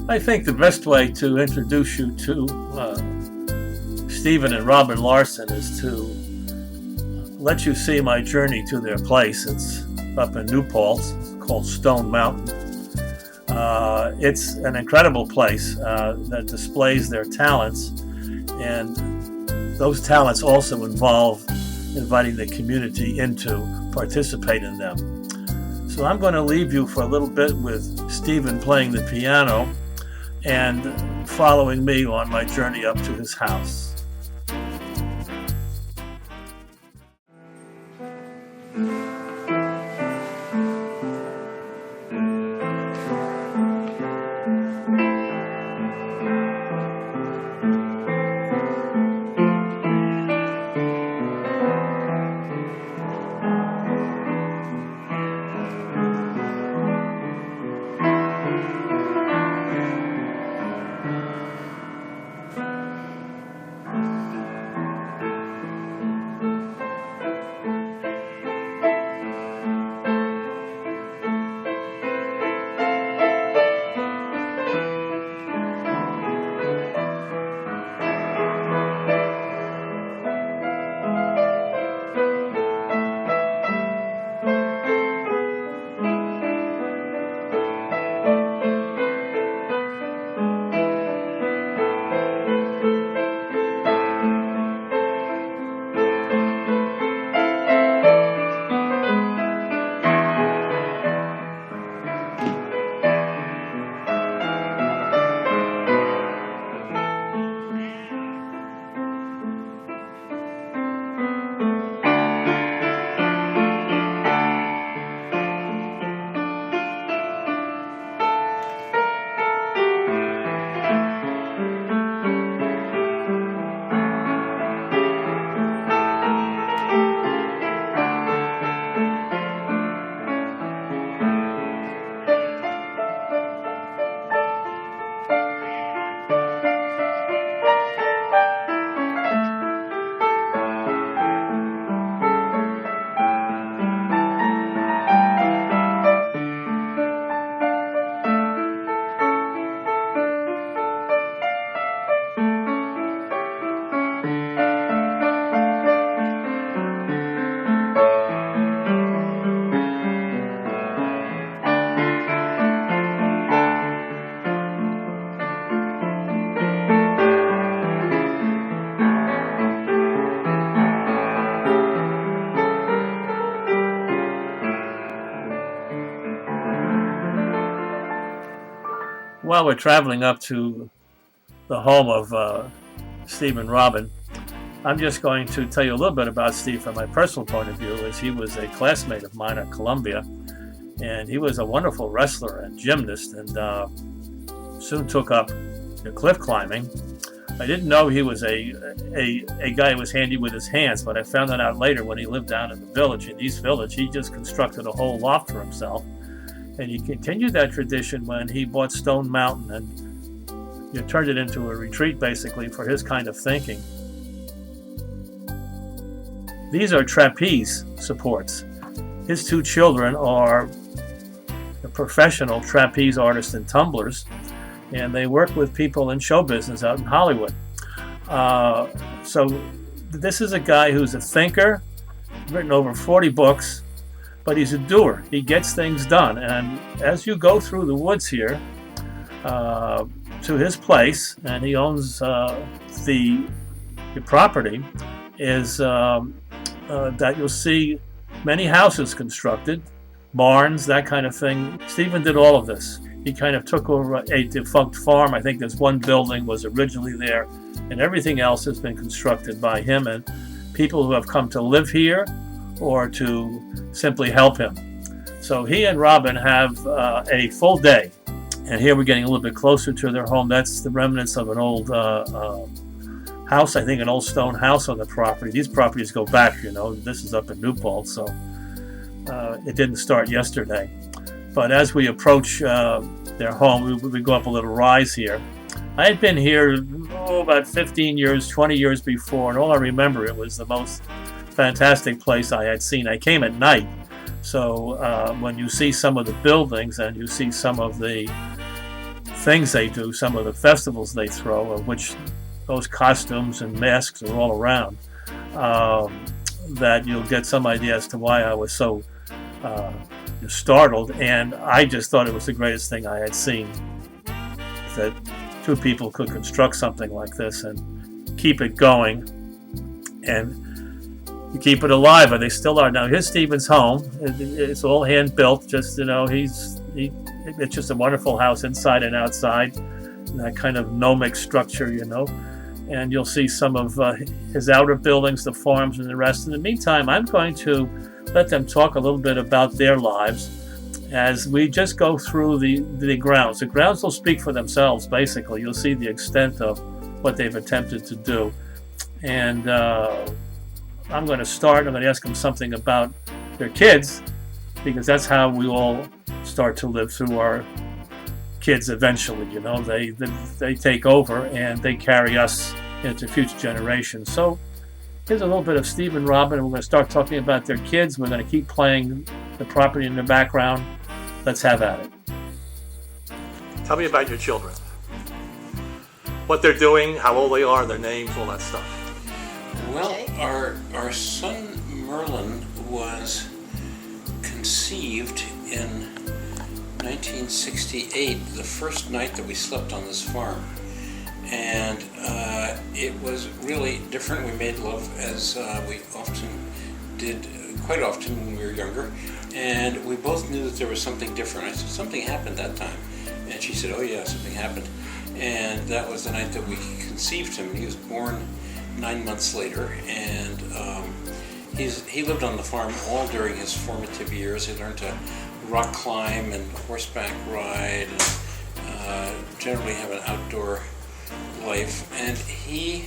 I think the best way to introduce you to Stephen and Robin Larsen is to let you see my journey to their place. It's up in New Paltz. It's called Stone Mountain. It's an incredible place that displays their talents, and those talents also involve inviting the community in to participate in them. So I'm going to leave you for a little bit with Stephen playing the piano and following me on my journey up to his house. While we're traveling up to the home of Steve and Robin, I'm just going to tell you a little bit about Steve from my personal point of view, as he was a classmate of mine at Columbia, and he was a wonderful wrestler and gymnast, and soon took up the cliff climbing. I didn't know he was a guy who was handy with his hands, but I found that out later when he lived down in the village, in East Village. He just constructed a whole loft for himself. And he continued that tradition when he bought Stone Mountain and turned it into a retreat, basically, for his kind of thinking. These are trapeze supports. His two children are the professional trapeze artists and tumblers, and they work with people in show business out in Hollywood. So this is a guy who's a thinker, written over 40 books, but he's a doer. He gets things done. And as you go through the woods here to his place, and he owns the property, is that you'll see many houses constructed, barns, that kind of thing. Stephen did all of this. He kind of took over a defunct farm. I think this one building was originally there, and everything else has been constructed by him and people who have come to live here or to simply help him. So he and Robin have a full day, and here we're getting a little bit closer to their home. That's the remnants of an old house, I think an old stone house on the property. These properties go back, this is up in New Paltz, so it didn't start yesterday. But as we approach their home, we go up a little rise here. I had been here about 15 years, 20 years before, and all I remember, it was the most fantastic place I had seen. I came at night, so when you see some of the buildings and you see some of the things they do, some of the festivals they throw, of which those costumes and masks are all around, that you'll get some idea as to why I was so startled. And I just thought it was the greatest thing I had seen, that two people could construct something like this and keep it going and keep it alive. And they still are. Now, here's Stephen's home. It's all hand built. Just, it's just a wonderful house inside and outside, that kind of gnomic structure, and you'll see some of his outer buildings, the farms, and the rest. In the meantime, I'm going to let them talk a little bit about their lives as we just go through the grounds. The grounds will speak for themselves, basically. You'll see the extent of what they've attempted to do. And I'm going to start. I'm going to ask them something about their kids, because that's how we all start to live through our kids eventually. They take over and they carry us into future generations. So here's a little bit of Steve and Robin. We're going to start talking about their kids. We're going to keep playing the property in the background. Let's have at it. Tell me about your children. What they're doing, how old they are, their names, all that stuff. Well, our son Merlin was conceived in 1968, the first night that we slept on this farm. And it was really different. We made love, as we often did, quite often when we were younger. And we both knew that there was something different. I said, something happened that time. And she said, oh yeah, something happened. And that was the night that we conceived him. He was born 9 months later, and he lived on the farm all during his formative years. He learned to rock climb and horseback ride, and generally have an outdoor life. And he,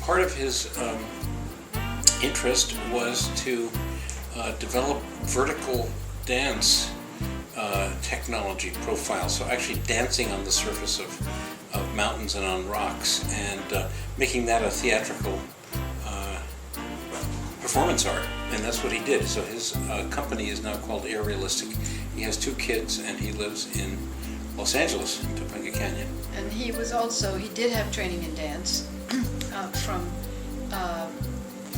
part of his interest was to develop vertical dance technology profiles, so actually dancing on the surface of mountains and on rocks, and making that a theatrical performance art, and that's what he did. So his company is now called Air Realistic. He has 2 kids, and he lives in Los Angeles, in Topanga Canyon. And he did have training in dance from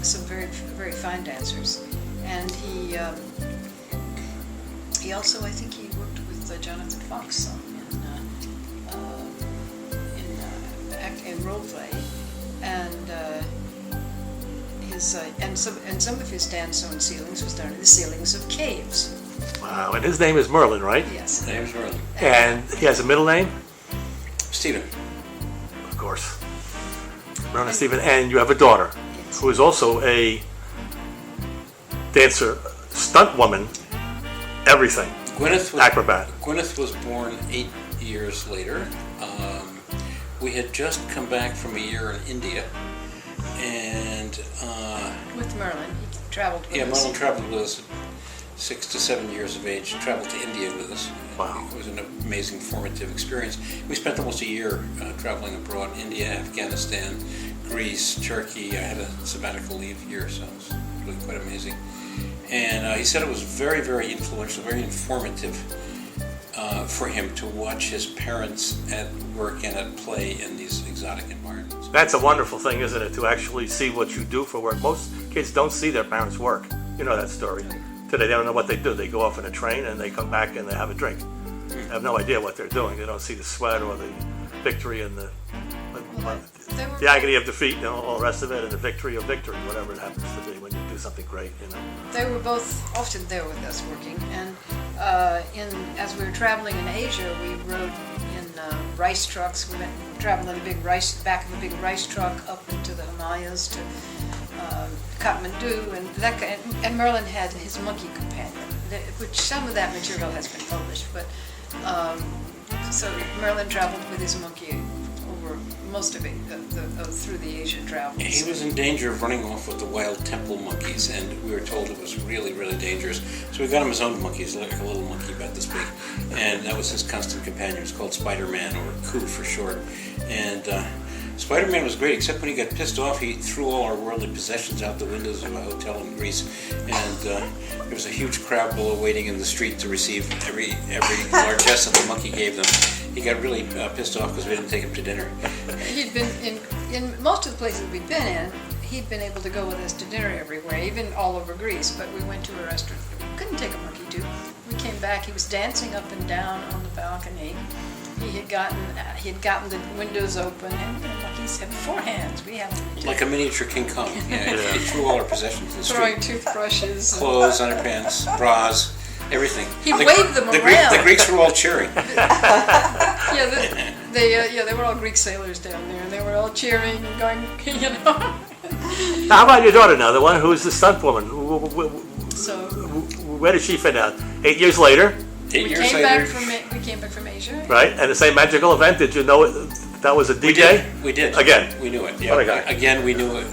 some very, very fine dancers. And he also, I think he worked with Jonathan Fox in role play, and some of his dance on ceilings was done in the ceilings of caves. Wow, and his name is Merlin, right? Yes. His name is Merlin. And he has a middle name? Stephen. Of course. Merlin and Stephen. And you have a daughter, Yes. who is also a dancer, stunt woman, everything. Acrobat. Gwyneth was born 8 years later. We had just come back from a year in India, and With Merlin, he traveled with us. Merlin traveled with us at 6 to 7 years of age. Traveled to India with us. Wow. It was an amazing formative experience. We spent almost a year traveling abroad: India, Afghanistan, Greece, Turkey. I had a sabbatical leave year, so it was really quite amazing. And he said it was very, very influential, very informative for him to watch his parents at work and at play in these exotic environments. That's a wonderful thing, isn't it, to actually see what you do for work. Most kids don't see their parents work. You know that story. Today they don't know what they do. They go off in a train and they come back and they have a drink. They have no idea what they're doing. They don't see the sweat or the victory and the agony of defeat, all the rest of it, and the victory of victory, whatever it happens to be when you do something great. They were both often there with us working, and as we were traveling in Asia, we rode in rice trucks. We traveled in back of a big rice truck up into the Himalayas to Kathmandu, and Merlin had his monkey companion, which some of that material has been published, but so Merlin traveled with his monkey over most of it through the Asian travels. He was in danger of running off with the wild temple monkeys, and we were told it was really, really dangerous. So we got him his own monkeys, like a little monkey about this big, and that was his constant companion. It was called Spider-Man, or Coo for short. And Spider-Man was great, except when he got pissed off, he threw all our worldly possessions out the windows of a hotel in Greece, and There was a huge crowd below waiting in the street to receive every largesse that the monkey gave them. He got really pissed off because we didn't take him to dinner. He'd been in most of the places we'd been in, he'd been able to go with us to dinner everywhere, even all over Greece. But we went to a restaurant that we couldn't take a monkey to. We came back, he was dancing up and down on the balcony. He had gotten the windows open, and the monkeys have 4 hands. We have Like a miniature King Kong. Yeah, he threw all our possessions in the throwing street. toothbrushes. Clothes, underpants, bras, everything. He waved them around. The Greeks were all cheering. They were all Greek sailors down there, and they were all cheering and going, you know. Now, how about your daughter now, the one who's the stunt woman? So Where did she fit out? 8 years later, 8 we years came later. back from Asia. right? And the same magical event. Did you know that was a DJ? We did. Again. We knew it. Yeah. What a guy. Again, we knew it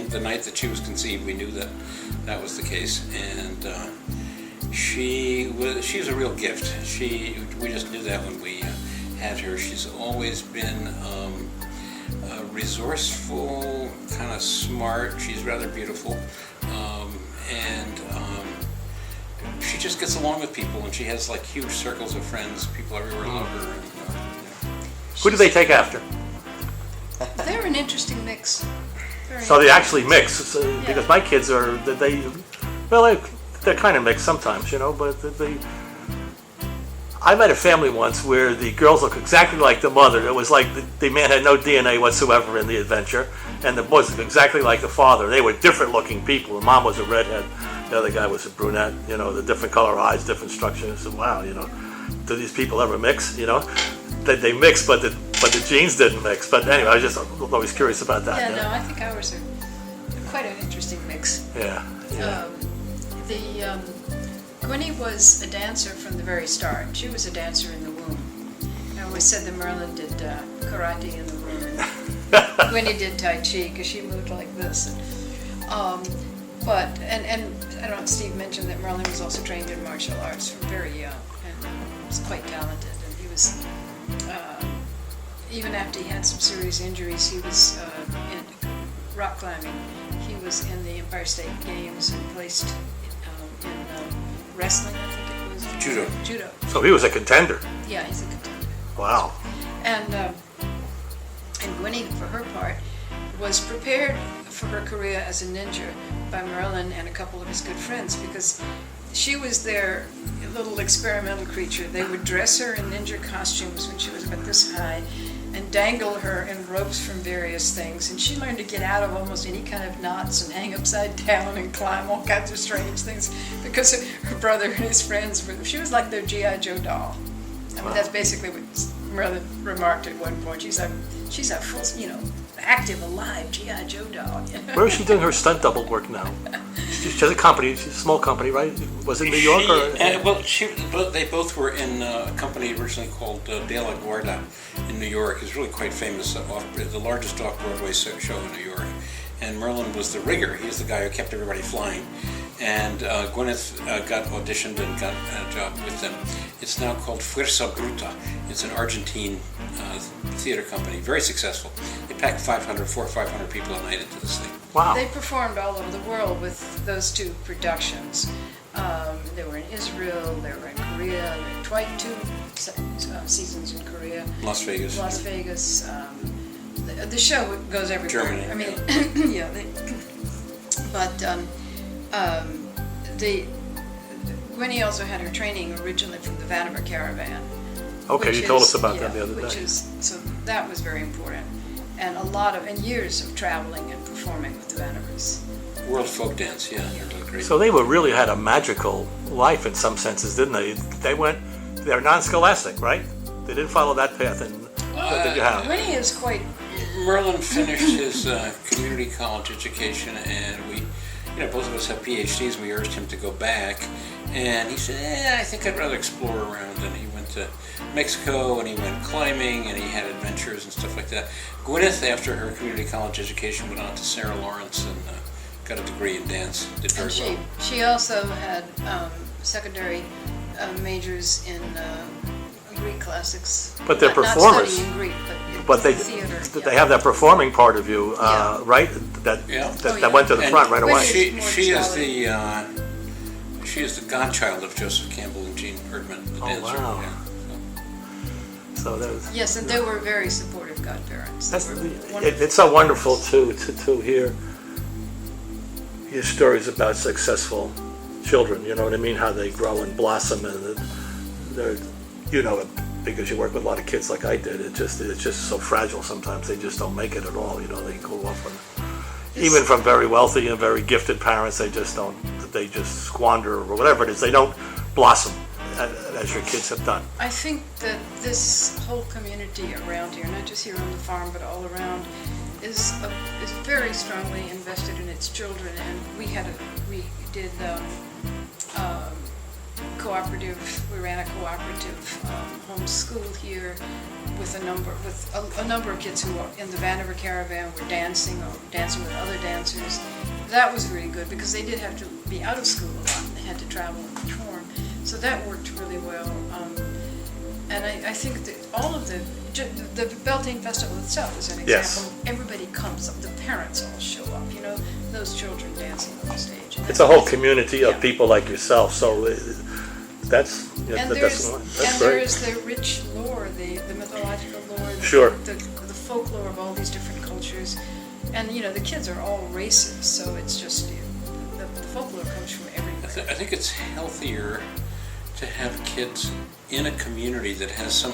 the night that she was conceived. We knew that was the case, and she was a real gift. We just knew that when we had her. She's always been resourceful, kind of smart. She's rather beautiful, and she just gets along with people, and she has like huge circles of friends. People everywhere love her. And, Who do they take after? They're an interesting mix. So they actually mix, because my kids are, they're kind of mixed sometimes, you know, but I met a family once where the girls look exactly like the mother. It was like the man had no DNA whatsoever in the adventure, and the boys looked exactly like the father. They were different looking people. The mom was a redhead, the other guy was a brunette, you know, the different color eyes, different structure. I said, wow, you know, do these people ever mix, you know? They mix, but the genes didn't mix. But anyway, I was just always curious about that. Yeah, no, I think ours are quite an interesting mix. Yeah. Gwynnie was a dancer from the very start. She was a dancer in the womb. I always said that Merlin did karate in the womb, and Gwynnie did Tai Chi because she moved like this. But I don't know, Steve mentioned that Merlin was also trained in martial arts from very young and was quite talented. And he was, even after he had some serious injuries, he was in rock climbing. He was in the Empire State Games and placed in wrestling, I think it was. Judo. So he was a contender. Yeah, he's a contender. Wow. And Gwynnie, for her part, was prepared for her career as a ninja by Merlin and a couple of his good friends, because she was their little experimental creature. They would dress her in ninja costumes when she was about this high and dangle her in ropes from various things. And she learned to get out of almost any kind of knots and hang upside down and climb all kinds of strange things because of her brother and his friends. She was like their G.I. Joe doll. I mean, that's basically what Merlin remarked at one point. She's a full, you know, active, alive G.I. Joe doll. You know? Where is she doing her stunt double work now? She has a company, she's a small company, right? Was it New York or? They both were in a company originally called De La Guarda in New York. It's really quite famous, the largest off-Broadway show in New York. And Merlin was the rigger. He was the guy who kept everybody flying. And Gwyneth got auditioned and got a job with them. It's now called Fuerza Bruta. It's an Argentine theater company, very successful. They packed 400 or 500 people a night into this thing. Wow. They performed all over the world with those two productions. They were in Israel, they were in Korea, they were two seasons in Korea. Las Vegas. The show goes everywhere. Germany. I mean, yeah. Gwynnie also had her training originally from the Vatimer Caravan. Okay, you told us about that the other day. So that was very important. And years of traveling and performing with the Vatimers. World folk dance, yeah, they're great. So they really had a magical life in some senses, didn't they? They're non-scholastic, right? They didn't follow that path. And what did you have? Gwynnie is quite. Merlin finished his community college education, and both of us have PhDs, and we urged him to go back. And he said, I think I'd rather explore around. And he went to Mexico, and he went climbing, and he had adventures and stuff like that. Gwyneth, after her community college education, went on to Sarah Lawrence and got a degree in dance. Did very well. She also had secondary majors in Greek classics. But they're performers. Not studying Greek, But they have that performing part of you, Yeah. right? That went to the front right away. She She is the godchild of Joseph Campbell and Jean Erdman, the Oh, dancer. wow. Yeah. So that was, Yes, and they were very supportive godparents. They that's, were wonderful. it's so wonderful to hear stories about successful children. You know what I mean? How they grow and blossom, and they're, you know, because you work with a lot of kids like I did. It's just so fragile. Sometimes they just don't make it at all. You know, they go off on, even from very wealthy and very gifted parents, they just don't. They just squander or whatever it is. They don't blossom as your kids have done. I think that this whole community around here, not just here on the farm, but all around, is very strongly invested in its children. And we did cooperative. We ran a cooperative homeschool here with a number of kids who were in the Vanover Caravan were dancing or dancing with other dancers. That was really good because they did have to be out of school a lot. And they had to travel and perform. So that worked really well. And I think that all of the Beltane Festival itself is an example. Yes. Everybody comes up, the parents all show up, you know, those children dancing on the stage. It's a whole community of Yeah. people like yourself. So that's And that's there great. is the rich lore, the mythological lore, Sure. the folklore of all these different cultures. And, you know, the kids are all races, so it's just, the folklore comes from everywhere. I think it's healthier to have kids in a community that has some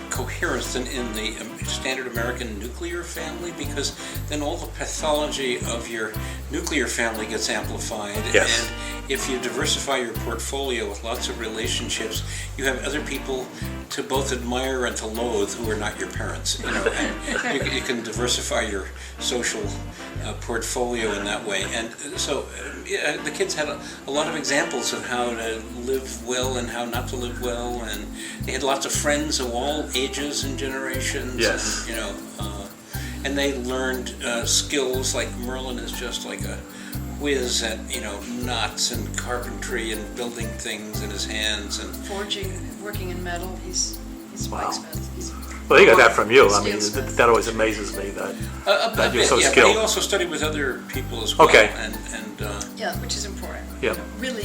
coherence than in the standard American nuclear family, because then all the pathology of your nuclear family gets amplified. Yes. And if you diversify your portfolio with lots of relationships, you have other people to both admire and to loathe who are not your parents. You know, and you can diversify your social portfolio in that way. And so the kids had a lot of examples of how to live well and how not to live well, and they had lots of friends of all ages and generations. Yes. And, you know, and they learned skills like Merlin is just like a whiz at, you know, knots and carpentry and building things in his hands and Forging, working in metal, he's Wow. blacksmith. Well, he got that from you. I mean, Steelsmith. that always amazes me that a you're bit, so yeah, skilled. but he also studied with other people as well. Okay. And Yeah, which is important. Yeah. You know, really,